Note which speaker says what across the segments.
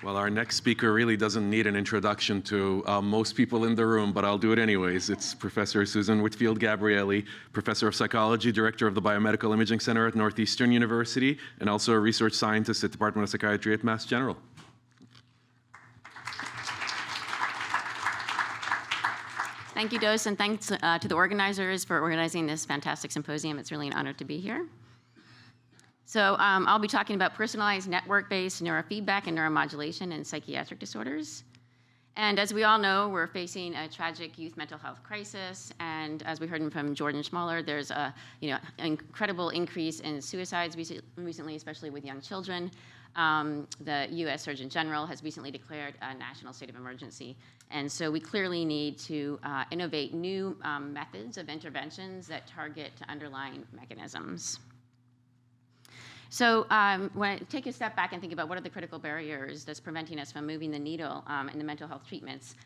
Speaker 1: Well, our next speaker really doesn't need an introduction to most people in the room, but I'll do it anyways. It's Professor Susan Whitfield-Gabrieli, Professor of Psychology, Director of the Biomedical Imaging Center at Northeastern University, and also a research scientist at Department of Psychiatry at Mass General.
Speaker 2: Thank you, Dos, and thanks to the organizers for organizing this fantastic symposium. It's really an honor to be here. So I'll be talking about personalized network-based neurofeedback and neuromodulation in psychiatric disorders. And as we all know, we're facing a tragic youth mental health crisis. And as we heard from Jordan Schmoller, there's a incredible increase in suicides recently, especially with young children. The U.S. Surgeon General has recently declared a national state of emergency. And so we clearly need to innovate new methods of interventions that target underlying mechanisms. So when I take a step back and think about what are the critical barriers that's preventing us from moving the needle in the mental health treatments,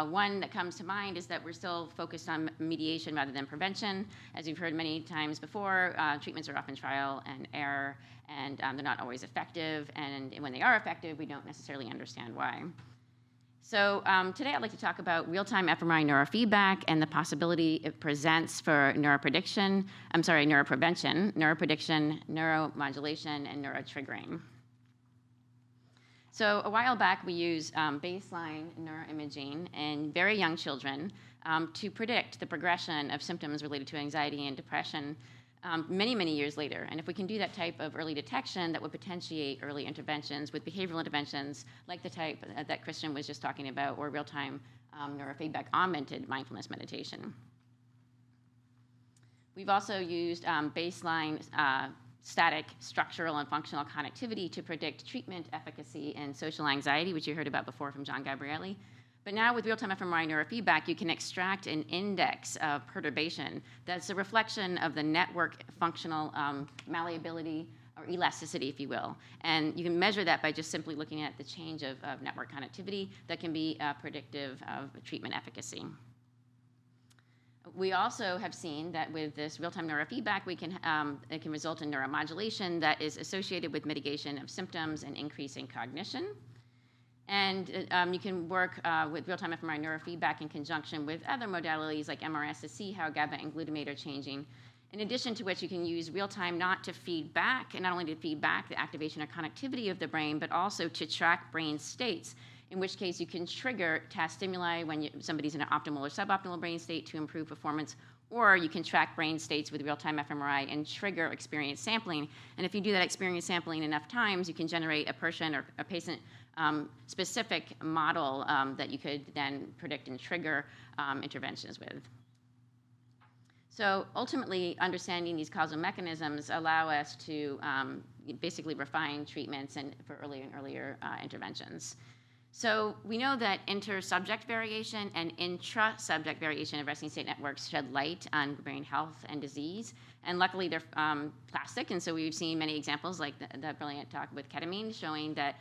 Speaker 2: one that comes to mind is that we're still focused on mediation rather than prevention. As you've heard many times before, treatments are often trial and error, and they're not always effective. And when they are effective, we don't necessarily understand why. So today I'd like to talk about real-time fMRI neurofeedback and the possibility it presents for neuroprevention, neuromodulation, and neurotriggering. So a while back, we used baseline neuroimaging in very young children to predict the progression of symptoms related to anxiety and depression many, many years later. And if we can do that type of early detection, that would potentiate early interventions with behavioral interventions like the type that Christian was just talking about, or real-time neurofeedback augmented mindfulness meditation. We've also used baseline static structural and functional connectivity to predict treatment efficacy in social anxiety, which you heard about before from John Gabrieli. But now with real-time fMRI neurofeedback, you can extract an index of perturbation that's a reflection of the network functional malleability or elasticity, if you will. And you can measure that by just simply looking at the change of network connectivity that can be predictive of treatment efficacy. We also have seen that with this real-time neurofeedback, it can result in neuromodulation that is associated with mitigation of symptoms and increasing cognition. And you can work with real-time fMRI neurofeedback in conjunction with other modalities like MRS to see how GABA and glutamate are changing. In addition to which, you can use real-time not to feed back, and not only to feed back the activation or connectivity of the brain, but also to track brain states, in which case you can trigger task stimuli when somebody's in an optimal or suboptimal brain state to improve performance, or you can track brain states with real-time fMRI and trigger experience sampling. And if you do that experience sampling enough times, you can generate a person or a patient specific model that you could then predict and trigger interventions with. So ultimately, understanding these causal mechanisms allow us to basically refine treatments for earlier and earlier interventions. So we know that inter-subject variation and intra-subject variation of resting state networks shed light on brain health and disease. And luckily, they're plastic, and so we've seen many examples like that brilliant talk with ketamine showing that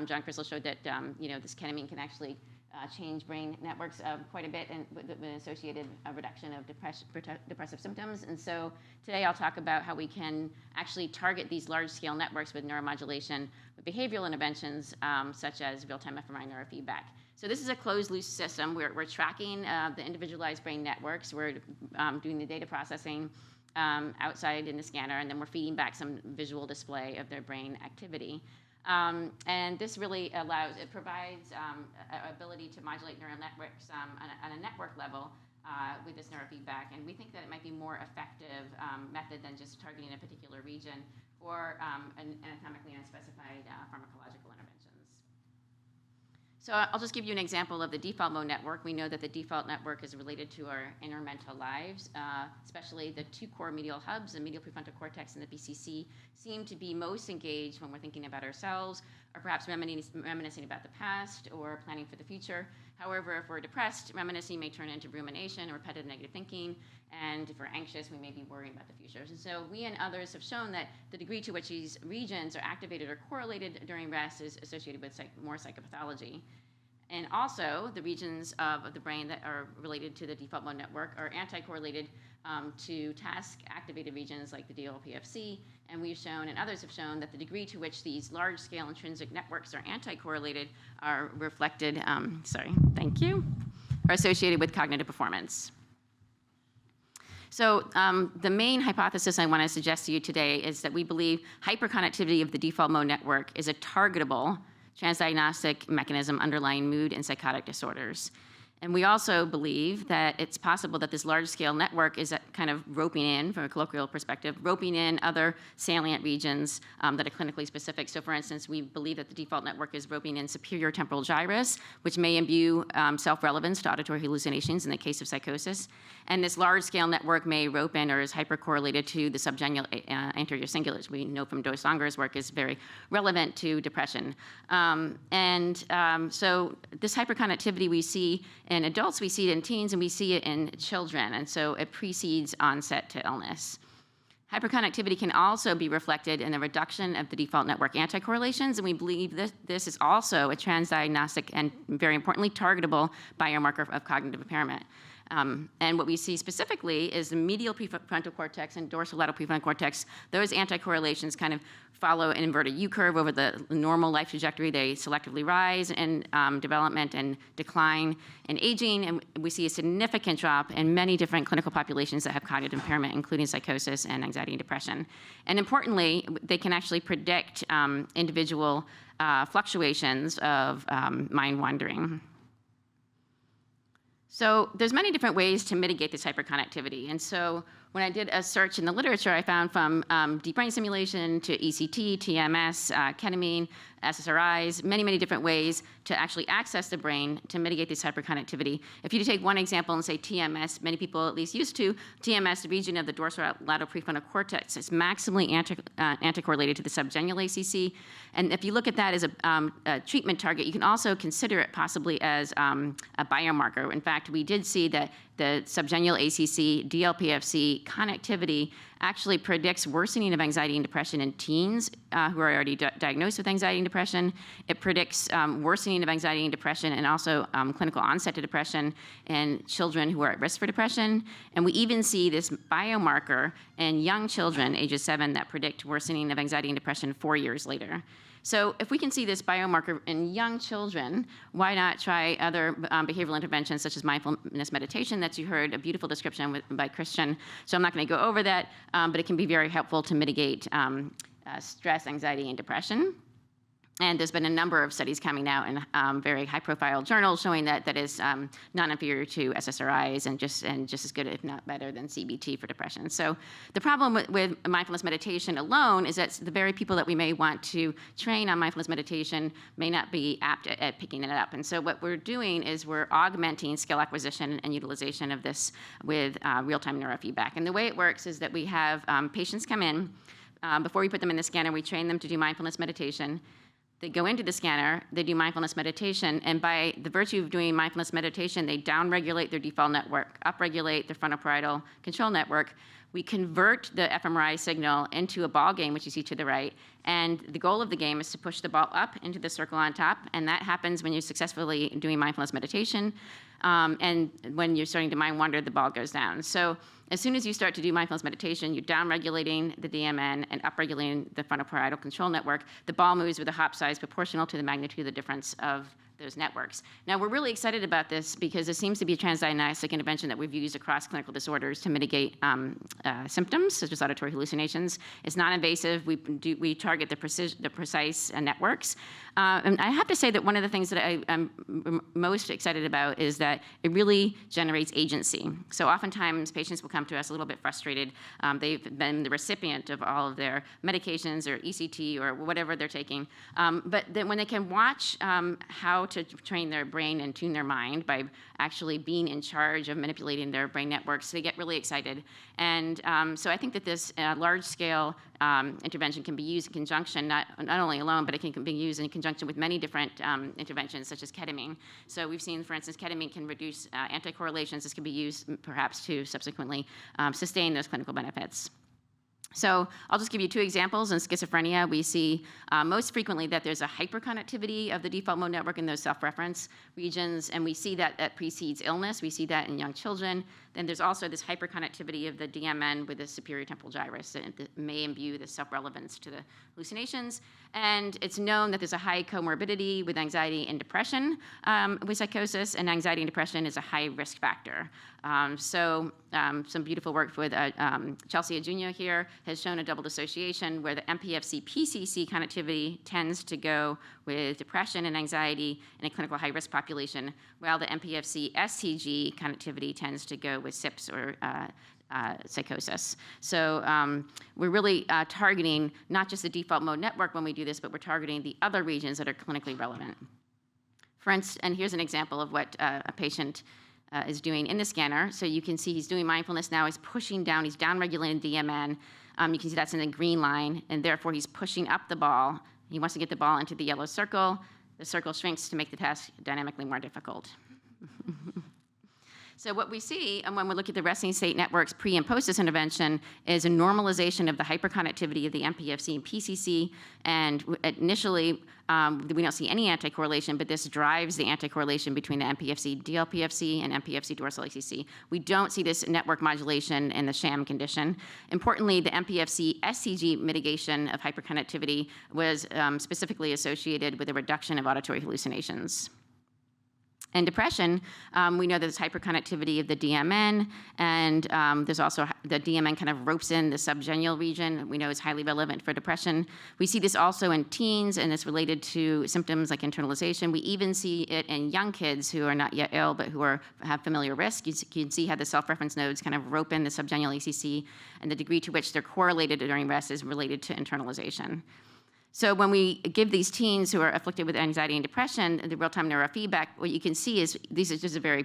Speaker 2: John Crystal showed that this ketamine can actually change brain networks quite a bit, and with an associated reduction of depressive symptoms. And so today I'll talk about how we can actually target these large-scale networks with neuromodulation with behavioral interventions such as real-time fMRI neurofeedback. So this is a closed-loop system. We're tracking the individualized brain networks. We're doing the data processing outside in the scanner, and then we're feeding back some visual display of their brain activity. And this really provides ability to modulate neural networks on a network level with this neurofeedback. And we think that it might be more effective method than just targeting a particular region for anatomically unspecified pharmacological interventions. So I'll just give you an example of the default mode network. We know that the default network is related to our inner mental lives, especially the two core medial hubs, the medial prefrontal cortex and the BCC, seem to be most engaged when we're thinking about ourselves, or perhaps reminiscing about the past or planning for the future. However, if we're depressed, reminiscing may turn into rumination or repetitive negative thinking, and if we're anxious, we may be worrying about the future. And so we and others have shown that the degree to which these regions are activated or correlated during rest is associated with more psychopathology. And also, the regions of the brain that are related to the default mode network are anti-correlated to task-activated regions like the DLPFC. And we've shown, and others have shown, that the degree to which these large-scale intrinsic networks are anti-correlated are reflected, are associated with cognitive performance. So the main hypothesis I want to suggest to you today is that we believe hyperconnectivity of the default mode network is a targetable transdiagnostic mechanism underlying mood and psychotic disorders. And we also believe that it's possible that this large-scale network is kind of roping in, from a colloquial perspective, roping in other salient regions that are clinically specific. So for instance, we believe that the default network is roping in superior temporal gyrus, which may imbue self-relevance to auditory hallucinations in the case of psychosis. And this large-scale network may rope in or is hypercorrelated to the subgenual anterior cingulate. We know from Dosanger's work is very relevant to depression. So this hyperconnectivity we see in adults, we see it in teens, and we see it in children, and so it precedes onset to illness. Hyperconnectivity can also be reflected in the reduction of the default network anticorrelations, and we believe that this is also a transdiagnostic and, very importantly, targetable biomarker of cognitive impairment. And what we see specifically is the medial prefrontal cortex and dorsolateral prefrontal cortex. Those anticorrelations kind of follow an inverted U-curve over the normal life trajectory. They selectively rise in development and decline in aging. And we see a significant drop in many different clinical populations that have cognitive impairment, including psychosis and anxiety and depression. And importantly, they can actually predict individual fluctuations of mind wandering. So there's many different ways to mitigate this hyperconnectivity. And so when I did a search in the literature, I found from deep brain stimulation to ECT, TMS, ketamine, SSRIs, many, many different ways to actually access the brain to mitigate this hyperconnectivity. If you take one example and say TMS, many people at least used to, TMS, the region of the dorsolateral prefrontal cortex, is maximally anticorrelated to the subgenual ACC. And if you look at that as a treatment target, you can also consider it possibly as a biomarker. In fact, we did see that the subgenual ACC, DLPFC connectivity actually predicts worsening of anxiety and depression in teens who are already diagnosed with anxiety and depression. It predicts worsening of anxiety and depression and also clinical onset to depression in children who are at risk for depression. And we even see this biomarker in young children, ages 7, that predict worsening of anxiety and depression 4 years later. So if we can see this biomarker in young children, why not try other behavioral interventions such as mindfulness meditation that you heard a beautiful description by Christian. So I'm not going to go over that, but it can be very helpful to mitigate stress, anxiety, and depression. And there's been a number of studies coming out in very high-profile journals showing that that is non-inferior to SSRIs and just as good, if not better, than CBT for depression. So the problem with mindfulness meditation alone is that the very people that we may want to train on mindfulness meditation may not be apt at picking it up. And so what we're doing is we're augmenting skill acquisition and utilization of this with real-time neurofeedback. And the way it works is that we have patients come in. Before we put them in the scanner, we train them to do mindfulness meditation. They go into the scanner, they do mindfulness meditation, and by the virtue of doing mindfulness meditation, they downregulate their default network, upregulate their frontal parietal control network. We convert the fMRI signal into a ball game, which you see to the right, and the goal of the game is to push the ball up into the circle on top, and that happens when you're successfully doing mindfulness meditation. And when you're starting to mind wander, the ball goes down. So as soon as you start to do mindfulness meditation, you're down-regulating the DMN and up-regulating the frontal parietal control network. The ball moves with a hop size proportional to the magnitude of the difference of those networks. Now, we're really excited about this because it seems to be a transdiagnostic intervention that we've used across clinical disorders to mitigate symptoms, such as auditory hallucinations. It's non-invasive. We target the precise networks. And I have to say that one of the things that I'm most excited about is that it really generates agency. So oftentimes, patients will come to us a little bit frustrated. They've been the recipient of all of their medications or ECT or whatever they're taking. But then when they can watch how to train their brain and tune their mind by actually being in charge of manipulating their brain networks, they get really excited. And so I think that this large-scale intervention can be used in conjunction, not only alone, but it can be used in conjunction with many different interventions, such as ketamine. So we've seen, for instance, ketamine can reduce anticorrelations. This can be used perhaps to subsequently sustain those clinical benefits. So I'll just give you two examples. In schizophrenia, we see most frequently that there's a hyperconnectivity of the default mode network in those self-reference regions, and we see that that precedes illness. We see that in young children. Then there's also this hyperconnectivity of the DMN with the superior temporal gyrus that may imbue the self-relevance to the hallucinations. And it's known that there's a high comorbidity with anxiety and depression with psychosis, and anxiety and depression is a high risk factor. Some beautiful work with Chelsea Jr. here has shown a double dissociation where the MPFC-PCC connectivity tends to go with depression and anxiety in a clinical high-risk population, while the MPFC-STG connectivity tends to go with SIPS or psychosis. So we're really targeting not just the default mode network when we do this, but we're targeting the other regions that are clinically relevant. For instance, and here's an example of what a patient is doing in the scanner. So you can see he's doing mindfulness now. He's pushing down. He's down-regulating DMN. You can see that's in the green line, and therefore he's pushing up the ball. He wants to get the ball into the yellow circle. The circle shrinks to make the task dynamically more difficult. So what we see, and when we look at the resting state networks pre and post this intervention, is a normalization of the hyperconnectivity of the MPFC and PCC. And initially, we don't see any anticorrelation, but this drives the anticorrelation between the MPFC DLPFC and MPFC dorsal ACC. We don't see this network modulation in the sham condition. Importantly, the MPFC SCG mitigation of hyperconnectivity was specifically associated with a reduction of auditory hallucinations. In depression, we know there's hyperconnectivity of the DMN, and there's also the DMN kind of ropes in the subgenual region. We know it's highly relevant for depression. We see this also in teens, and it's related to symptoms like internalization. We even see it in young kids who are not yet ill, but who have familiar risk. You can see how the self-reference nodes kind of rope in the subgenual ACC, and the degree to which they're correlated during rest is related to internalization. So when we give these teens who are afflicted with anxiety and depression the real-time neurofeedback, what you can see is these are just a very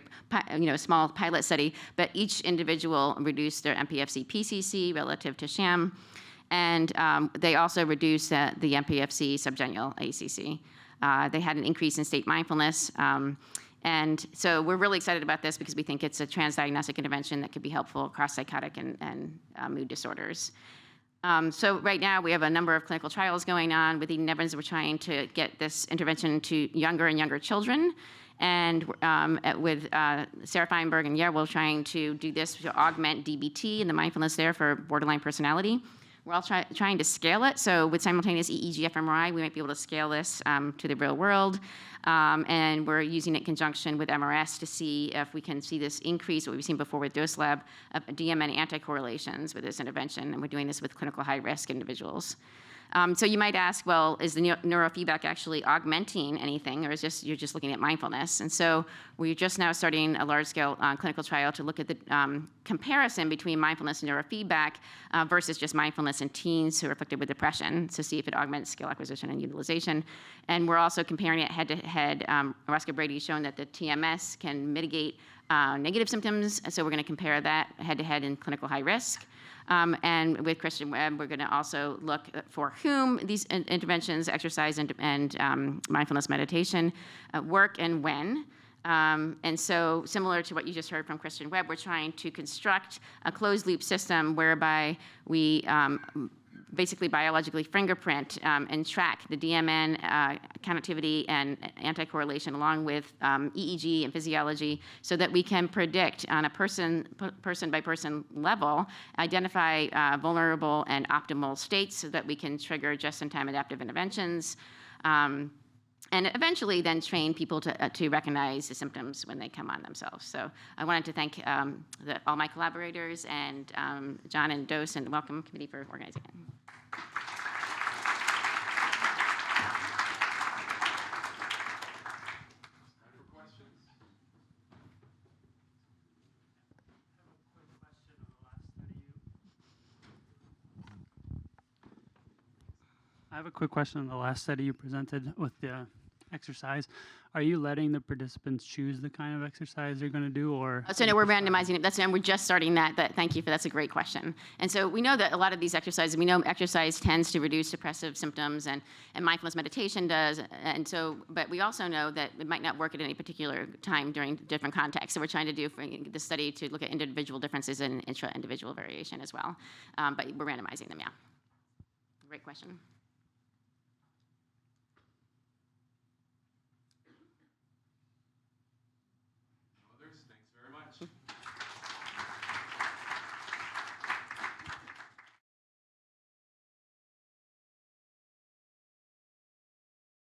Speaker 2: small pilot study, but each individual reduced their MPFC-PCC relative to sham, and they also reduced the MPFC subgenual ACC. They had an increase in state mindfulness. And so we're really excited about this because we think it's a transdiagnostic intervention that could be helpful across psychotic and mood disorders. So right now we have a number of clinical trials going on. With Eden Evans, we're trying to get this intervention to younger and younger children. And with Sarah Feinberg and Yair, we're trying to do this to augment DBT and the mindfulness there for borderline personality. We're also trying to scale it. So with simultaneous EEG fMRI, we might be able to scale this to the real world. And we're using it in conjunction with MRS to see if we can see this increase, what we've seen before with dose lab, of DMN anticorrelations with this intervention. And we're doing this with clinical high-risk individuals. So you might ask, well, is the neurofeedback actually augmenting anything, or is you're just looking at mindfulness? And so we're just now starting a large-scale clinical trial to look at the comparison between mindfulness and neurofeedback versus just mindfulness in teens who are afflicted with depression, to see if it augments skill acquisition and utilization. And we're also comparing it head-to-head. Roscoe Brady's shown that the TMS can mitigate negative symptoms, so we're going to compare that head-to-head in clinical high risk. And with Christian Webb, we're going to also look for whom these interventions, exercise and mindfulness meditation, work and when. And so similar to what you just heard from Christian Webb, we're trying to construct a closed-loop system whereby we basically biologically fingerprint and track the DMN connectivity and anticorrelation along with EEG and physiology, so that we can predict on a person-by-person level, identify vulnerable and optimal states so that we can trigger just-in-time adaptive interventions, and eventually then train people to recognize the symptoms when they come on themselves. So I wanted to thank all my collaborators and John and Dose and the Welcome Committee for organizing it.
Speaker 3: I have a quick question on the last study you presented with the exercise, are you letting the participants choose the kind of exercise they're going to do, or?
Speaker 2: So no, we're randomizing it. And we're just starting that. Thank you for that's a great question. And so we know that a lot of these exercises, we know exercise tends to reduce depressive symptoms, and mindfulness meditation does. And so, but we also know that it might not work at any particular time during different contexts. So we're trying to do for the study to look at individual differences and intra-individual variation as well. But we're randomizing them, yeah. Great question.